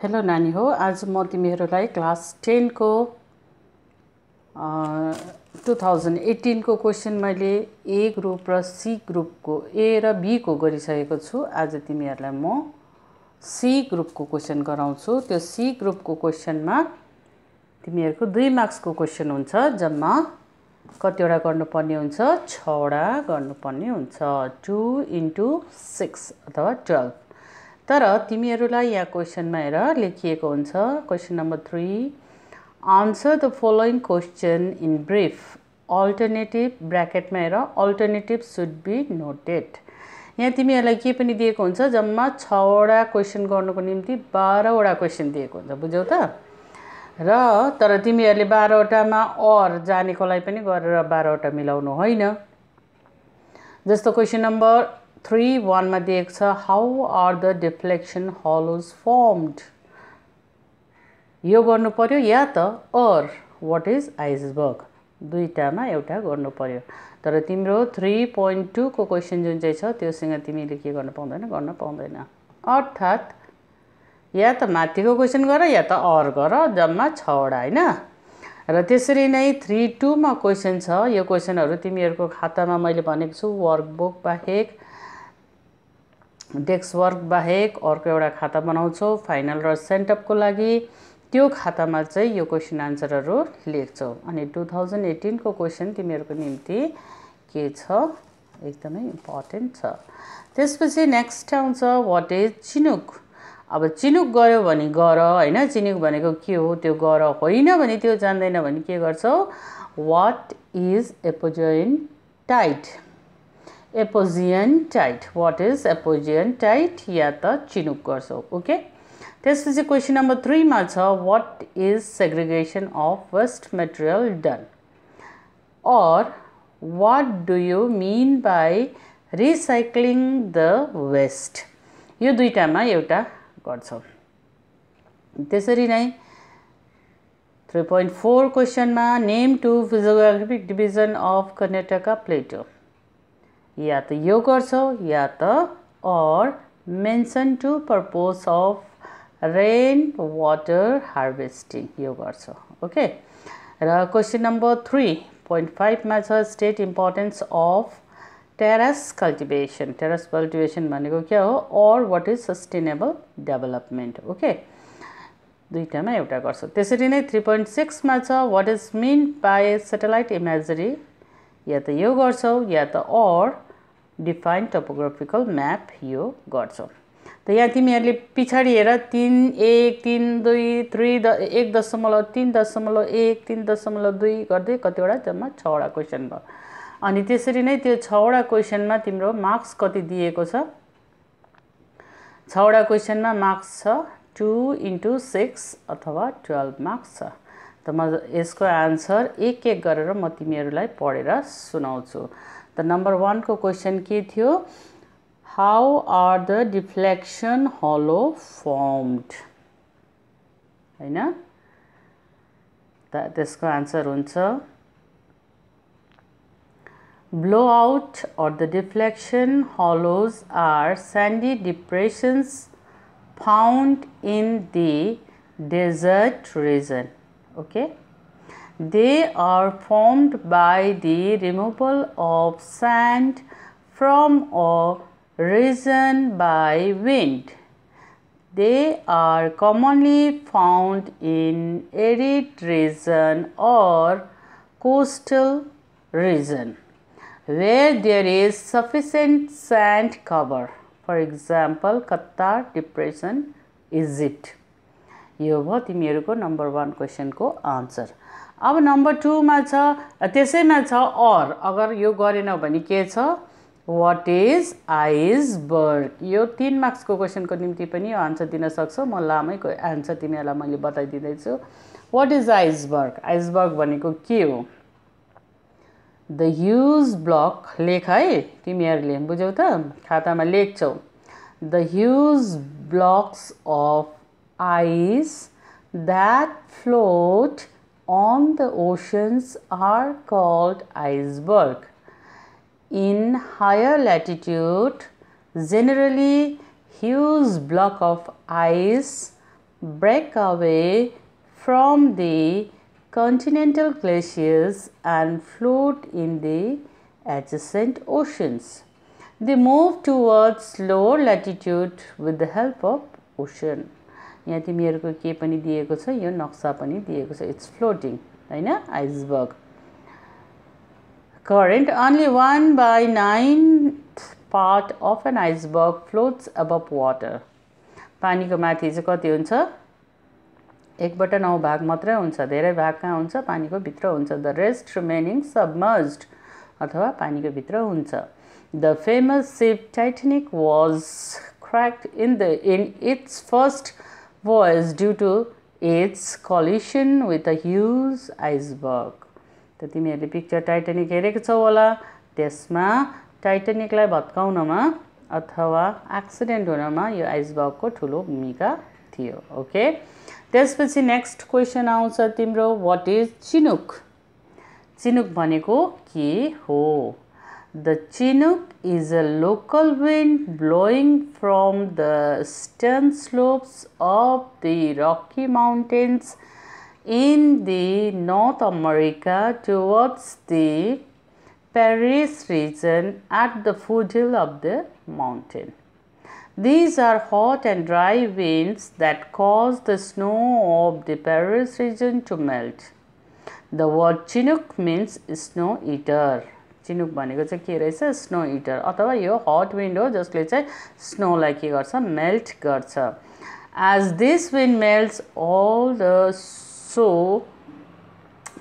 Hello नानी हो। आज म तिमीहरूलाई क्लास 10 को 2018 को क्वेशन मैले ए ग्रुप र सी ग्रुप को ए र बी को गरिसकेको छु। आज तिमीहरूलाई म सी ग्रुप को क्वेशन गराउँछु। त्यो सी ग्रुप को क्वेशनमा तिमीहरूको 2 मार्क्स को क्वेशन हुन्छ। जम्मा कतिवटा गर्नुपर्ने हुन्छ? 6 वटा गर्नुपर्ने हुन्छ। 2 into 6 अथवा 12। तर तिमीहरूलाई यहाँ क्वेशनमा हेर लेखिएको हुन्छ। Question number 3, answer the following question in brief. Alternative ब्र्याकेटमा हेर, अल्टरनेटिभ शुड बी नोटेड। यहाँ तिमीहरूलाई के पनि दिएको हुन्छ? जम्मा 6 वटा क्वेशन गर्नुको निम्ति 12 वटा क्वेशन दिएको हुन्छ। बुझ्यौ त? र तर तिमीहरूले 12 वटामा और जानेकोलाई पनि गरेर 12 वटा मिलाउनु होइन। जस्तो क्वेशन नम्बर 3(1) मा दिएको छ, how are the deflection hollows formed. यो गर्नु पर्यो या त और व्हाट इज आइसबर्ग। दुईटामा एउटा गर्नु पर्यो। तर तिम्रो 3.2 को क्वेशन जुन चाहिँ छ त्योसँग तिमीले के गर्न पाउँदैन, अर्थात् या त माथिको क्वेशन गर या त और गर। जम्मा 6 वटा हैन। र त्यसरी नै 3.2 मा क्वेशन छ। यो क्वेशनहरु तिमीहरूको खातामा मैले भनेको छु वर्कबुक बाहेक, डेस्क वर्क बाहेक अर्को एउटा खाता बनाउँछौ फाइनल र सेन्टअपको लागि। त्यो खातामा चाहिँ यो क्वेशन आन्सरहरु लेख्छौ। अनि 2018 को क्वेशन तिमीहरूको निम्ति के छ? एकदमै इम्पोर्टेन्ट छ। त्यसपछि नेक्स्ट आउँछ व्हाट इज चिनुक। अब चिनुक गर्यो भने गर हैन। चिनुक भनेको के हो त्यो गर, होइन भने त्यो जान्दैन भने के गर्छौ? What is apogean tide. Apogean tide, what is apogean tide या त चिनुक गर्छौ। ओके। त्यसपछि क्वेशन नम्बर 3 मा छ what is segregation of waste material done, or what do you mean by recycling the waste. यो दुईटामा एउटा गर्छौ। त्यसरी नै 3.4 क्वेशनमा name two physiographic division of Karnataka plateau. या त यो गर्छौ या त or mention two purpose of rain water harvesting यो गर्छौ। ओके। र क्वेशन नम्बर 3.5 मा छ state importance of terrace cultivation. Terrace cultivation भनेको के हो? Or what is sustainable development. Okay. दुईटामा एउटा गर्छौ। त्यसरी नै 3.6 मा छ what is mean by satellite imagery. या त यो गर्छौ या त और डिफाइन टोपोग्राफिकल म्याप यो गर्छौ। त यहाँ तिमीहरूले पिछाडी हेर 3.1 3.2 1.3.1 3.2 गर्दै कतिवटा जम्मा 6 वटा क्वेशन भयो। अनि त्यसरी नै त्यो 6 वटा क्वेशनमा तिम्रो मार्क्स कति दिएको छ? 6 वटा क्वेशनमा मार्क्स छ 2 into 6 अथवा 12 मार्क्स छ। त म यसको आन्सर एक एक गरेर म तिमीहरूलाई पढेर सुनाउँछु। त नम्बर 1 को क्वेशन के थियो? How are the deflection hello formed हैन। त त्यसको आन्सर हुन्छ blowout or the deflection hollows are sandy depressions found in the desert region. Okay. They are formed by the removal of sand from a region by wind. They are commonly found in arid region or coastal region where there is sufficient sand cover. For example, Qatar depression, Egypt. यो भयो तिमीहरूको number 1 question को answer. अब number 2 मा छ त्यसैमा छ और अगर यो गरेनौ भने के छ? What is iceberg. यो 3 मार्क्स को क्वेशन को निम्ति पनि यो आन्सर दिन सक्छौ। म लामै आन्सर तिमीहरूलाई मैले बताइदिँदै छु। What is iceberg. आइसबर्ग भनेको के हो? The huge block. लेख है तिमीहरूले, बुझ्यौ त? खातामा लेख्छौ। The huge blocks of ice that float on the oceans are called iceberg. In higher latitude, generally huge block of ice break away from the continental glaciers and float in the adjacent oceans. They move towards lower latitude with the help of ocean. यहाँ तिमीहरुको के पनि दिएको छ, यो नक्सा पनि दिएको छ. It's floating, हैन? Iceberg. Current, only 1/9th part of an iceberg floats above water. पानीको माथि चाहिँ कति हुन्छ? 1/9 भाग मात्रै हुन्छ. धेरै भाग कहाँ हुन्छ? पानीको भित्र हुन्छ. The rest remaining submerged अथवा पानीको भित्र हुन्छ. The famous ship Titanic was cracked in its first voyage due to its collision with a huge iceberg. त तिमीहरुले पिक्चर टाइटानिक हेरेको छौ होला. त्यसमा टाइटानिकलाई भत्काउनमा अथवा एक्सिडेन्ट हुनमा यो आइसबर्गको ठूलो भूमिका थियो. ओके, त्यसपछि नेक्स्ट क्वेशन आउँछ तिम्रो, व्हाट इज चिनुक? चिनुक भनेको के हो? The Chinook is a local wind blowing from the eastern slopes of the Rocky Mountains in the North America towards the Paris region at the foothill of the mountain. These are hot and dry winds that cause the snow of the Paris region to melt. The word Chinook means snow eater. Chinook भनेको चाहिँ के रहेछ? Snow hitter अथवा यो hot wind हो जसले चाहिँ स्नोलाई के गर्छ? मेल्ट गर्छ. As this wind melts all the snow,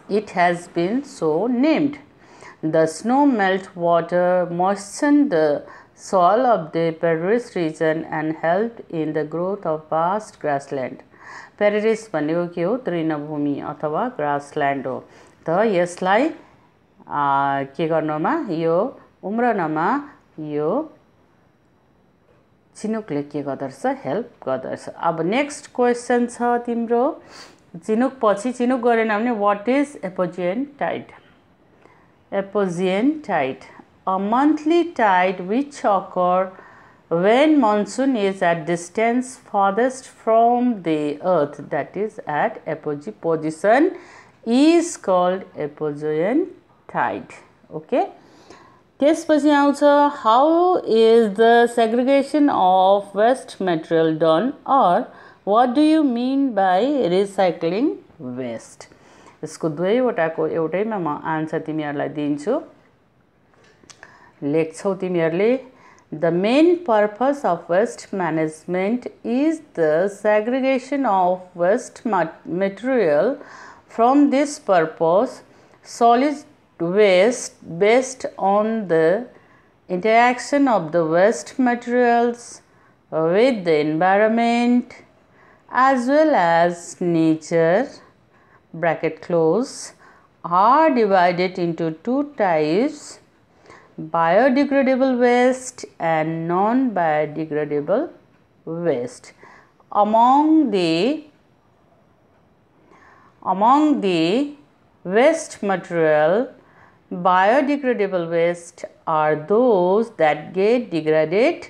it has been so named. The snow melt water moistened the soil of the Paris region and helped in the growth of vast grassland. Paris भनेको के हो? तृणभूमि अथवा grassland हो. त यसलाई के गर्नमा, यो उम्रनमा यो चिनुकले के गर्दछ? हेल्प गर्दछ. अब नेक्स्ट क्वेशन छ तिम्रो, चिनुक पछि चिनुक गरेन भने what is apogean tide? Apogean tide, a monthly tide which occur when monsoon is at distance farthest from the earth, that is at apogee position, is called एपोजियन tide. Okay, त्यसपछि आउँछ, how is the segregation of waste material done, or what do you mean by recycling waste? यसको दुवैवटाको एउटैमा म answer तिमीहरुलाई दिन्छु. लेख्छौ तिमीहरुले, the main purpose of waste management is the segregation of waste material. From this purpose, solid waste based on the interaction of the waste materials with the environment as well as nature bracket close are divided into two types: biodegradable waste and non-biodegradable waste. Among the waste material, biodegradable waste are those that get degraded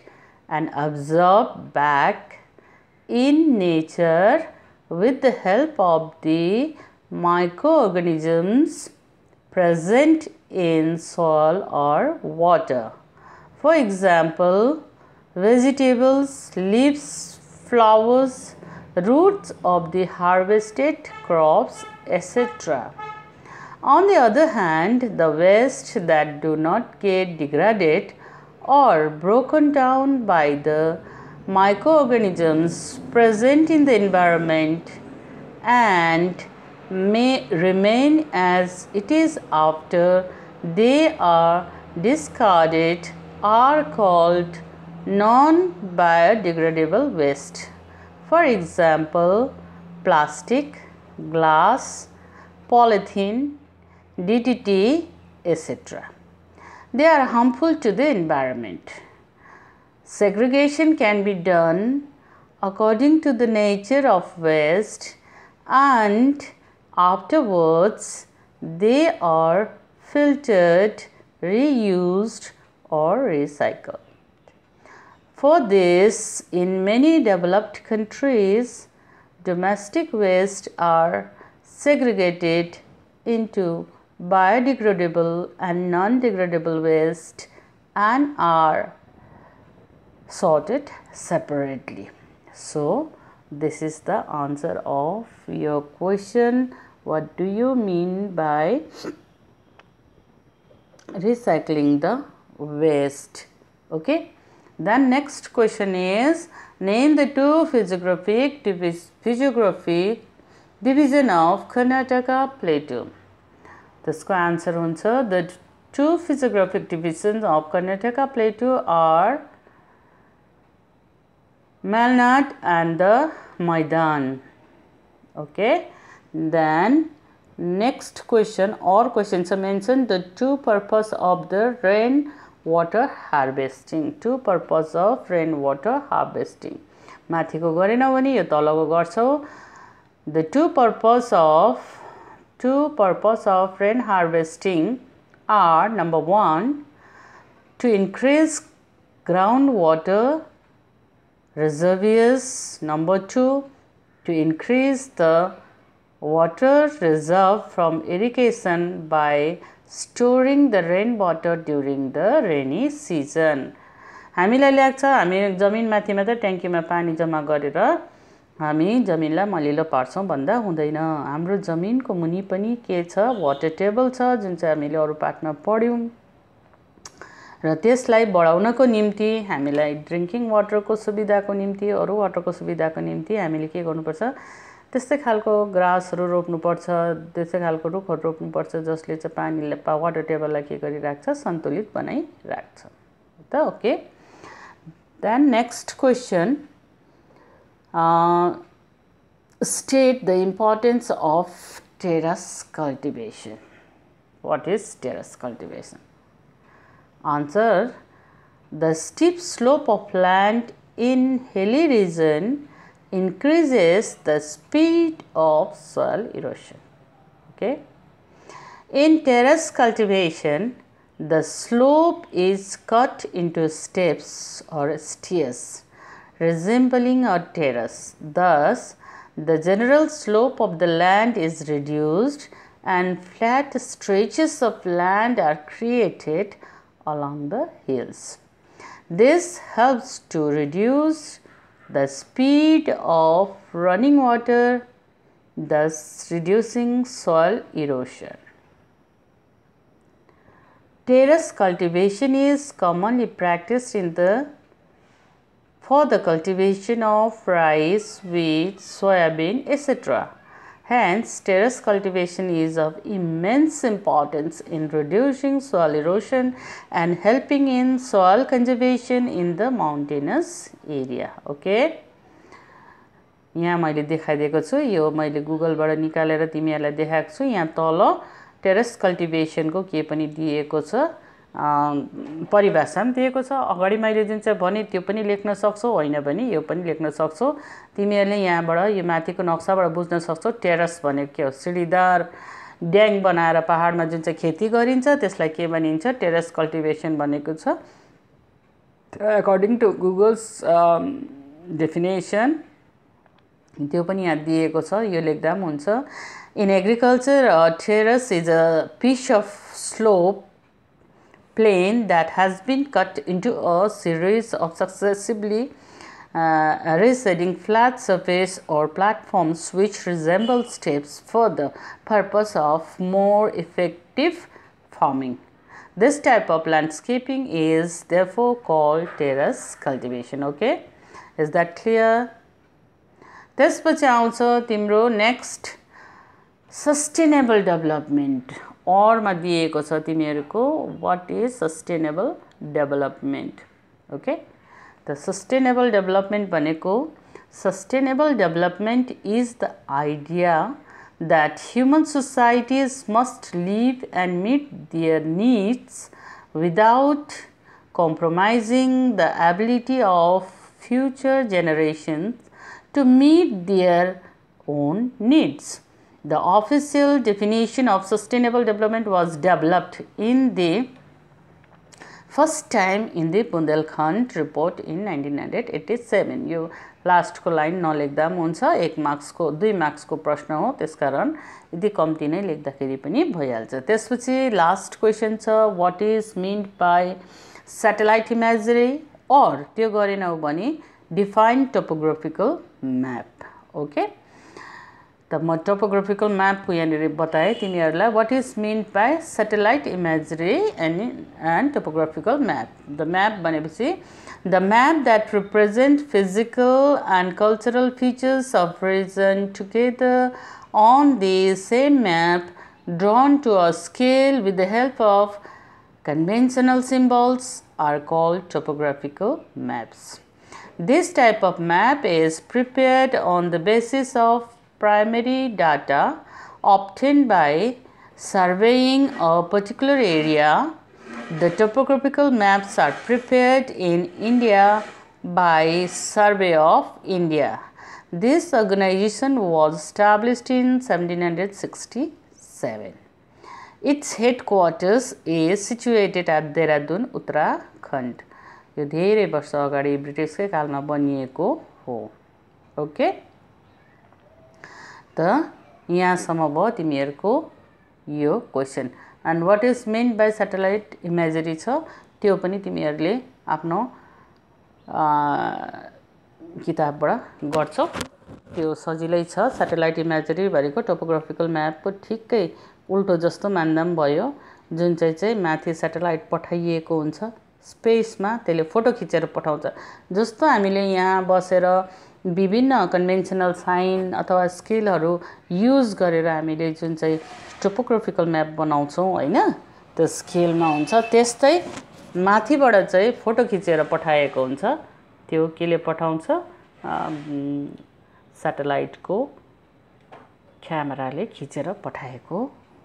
and absorbed back in nature with the help of the microorganisms present in soil or water. For example, vegetables, leaves, flowers, roots of the harvested crops, etc. On the other hand, the waste that do not get degraded or broken down by the microorganisms present in the environment and may remain as it is after they are discarded are called non-biodegradable waste. For example, plastic, glass, polythene, DDT, etc. They are harmful to the environment. Segregation can be done according to the nature of waste, and afterwards they are filtered, reused or recycled. For this, in many developed countries, domestic waste are segregated into biodegradable and non-degradable waste and are sorted separately. So, this is the answer of your question. What do you mean by recycling the waste? Okay. Then next question is, name the two physiographic division of Karnataka Plateau. त्यसको answer हुन्छ, the two physiographic divisions of Karnataka Plateau are Malnad and the Maidan. Okay. Then next question or questions mention the two purpose of the rain water harvesting. Two purpose of rainwater harvesting. माथिको गरेन भने यो तलको गर्छौ. The two purpose of rain harvesting are, number 1, to increase groundwater reservoirs. Number 2, to increase the water reserve from irrigation by storing the rainwater during the rainy season. हामीलाई लाग्छ हामी जमिनमाथि मात्र ट्याङ्कीमा पानी जम्मा गरेर हामी जमिनलाई मलिलो पार्छौं भन्दा हुँदैन. हाम्रो जमिनको मुनि पनि के छ, वाटर टेबल छ, जुन चाहिँ हामीले अरु पाठमा पढ्यौं र त्यसलाई बढाउनको निम्ति हामीलाई ड्रिंकिङ वाटरको सुविधाको निम्ति, अरु वाटरको सुविधाको निम्ति हामीले के गर्नुपर्छ, त्यस्तै खालको ग्रासहरु रोप्नुपर्छ, त्यसै खालको रुखहरु रोप्नुपर्छ जसले चाहिँ पानीले वाटर टेबललाई के गरिराख्छ, सन्तुलित बनाइराख्छ. त okay. Then next question, state the importance of terrace cultivation. What is terrace cultivation? Answer, the steep slope of land in hilly region increases the speed of soil erosion. Okay. In terrace cultivation, the slope is cut into steps or stairs resembling a terrace. Thus, the general slope of the land is reduced and flat stretches of land are created along the hills. This helps to reduce the speed of running water, thus reducing soil erosion. Terrace cultivation is commonly practiced for the cultivation of rice, wheat, soybean, etc. Hence, terrace cultivation is of immense importance in reducing soil erosion and helping in soil conservation in the mountainous area. Okay. यहाँ मैले देखाइदिएको छु, यो मैले गुगलबाट निकालेर तिमीहरुलाई देखाएको छु. यहाँ तल टेरेस कल्टिभेशन को के पनि दिएको छ, परिभाषा पनि दिएको छ. अगाडि मैले जुन चाहिँ भने त्यो पनि लेख्न सक्छौ, हैन भने यो पनि लेख्न सक्छौ. तिमीहरुले यहाँबाट यो माथिको नक्साबाट बुझ्न सक्छौ टेरेस भनेको के हो. सिडीदार ड्याङ बनाएर पहाडमा जुन चाहिँ खेती गरिन्छ त्यसलाई के भनिन्छ, टेरेस कल्टिभेशन भनेको छ. अकॉर्डिंग टु गुगल्स डेफिनेसन त्यो पनि यहाँ दिएको छ, यो लेख्दा पनि हुन्छ. In agriculture, a terrace is a piece of slope plain that has been cut into a series of successively receding flat surface or platforms which resemble steps for the purpose of more effective farming. This type of landscaping is therefore called terrace cultivation. Okay, is that clear? त्यसपछि आउँछ तिम्रो next sustainable development. और मा दिएको छ तिमीहरुको what is sustainable development. Okay, the sustainable development भनेको, sustainable development is the idea that human societies must live and meet their needs without compromising the ability of future generations to meet their own needs. The official definition of sustainable development was developed in the first time in the Bundelkhand report in 1987। यो लास्टको line नलेख्दा पनि हुन्छ, 1 मार्क्सको 2 मार्क्सको प्रश्न हो, त्यसकारण यदि कम्ती नै लेख्दाखेरि पनि भइहाल्छ। त्यसपछि लास्ट क्वेसन छ what is meant by satellite imagery, or त्यो गरेनौ भने डिफाइन टोपोग्राफिकल मैप। ओके, त म टोपोग्राफिकल मैप को यहाँ बताएँ तिमीहरूलाई। What is meant by satellite imagery and topographical map. The map भनेपछि the map that represent physical and cultural features of region together on the same map drawn to a scale with the help of conventional symbols are called topographical maps. This type of map is prepared on the basis of primary data obtained by surveying a particular area. The topographical maps are prepared in India by Survey of India. This organization was established in 1767. Its headquarters is situated at Dehradun, Uttarakhand. यो धेरै वर्ष अगाडि ब्रिटिसकै कालमा बनिएको हो। Okay, त यहाँसम्म भयो तिमीहरूको यो question. And what is meant by satellite imagery छ, त्यो पनि तिमीहरूले आफ्नो किताबबाट गर्छौ, त्यो सजिलै छ। सैटेलाइट इमेजरी भनेको टोपोग्राफिकल म्यापको ठिक्कै उल्टो जस्तो मान्दा पनि भयो, जुन चाहिँ माथि सैटेलाइट पठाइएको हुन्छ स्पेसमा, त्यसले फोटो खिचेर पठाउँछ। जस्तो हामीले यहाँ बसेर विभिन्न कन्भेन्सनल साइन अथवा स्केलहरू युज गरेर हामीले जुन चाहिँ टोपोग्राफिकल मैप बनाउँछौँ हैन, त्यो स्केलमा हुन्छ, त्यस्तै माथिबाट चाहिँ फोटो खिचेर पठाएको हुन्छ। त्यो केले पठाउँछ, सैटेलाइटको क्यामेराले खिचेर पठाएको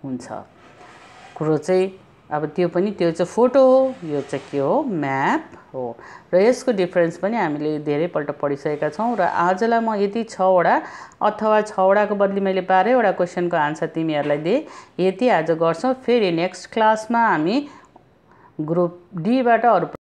हुन्छ। कुरो चाहिँ अब त्यो पनि त्यो चाहिँ फोटो हो, यो चाहिँ के हो, म्याप हो। र यसको डिफरेन्स पनि हामीले धेरैपल्ट पढिसकेका छौँ। र आजलाई म यति 6 वटा अथवा 6 वटाको बदली मैले 12 वटा क्वेसनको आन्सर तिमीहरूलाई दिए, यति आज गर्छौँ। फेरि नेक्स्ट क्लासमा हामी ग्रुप डी बाट अरु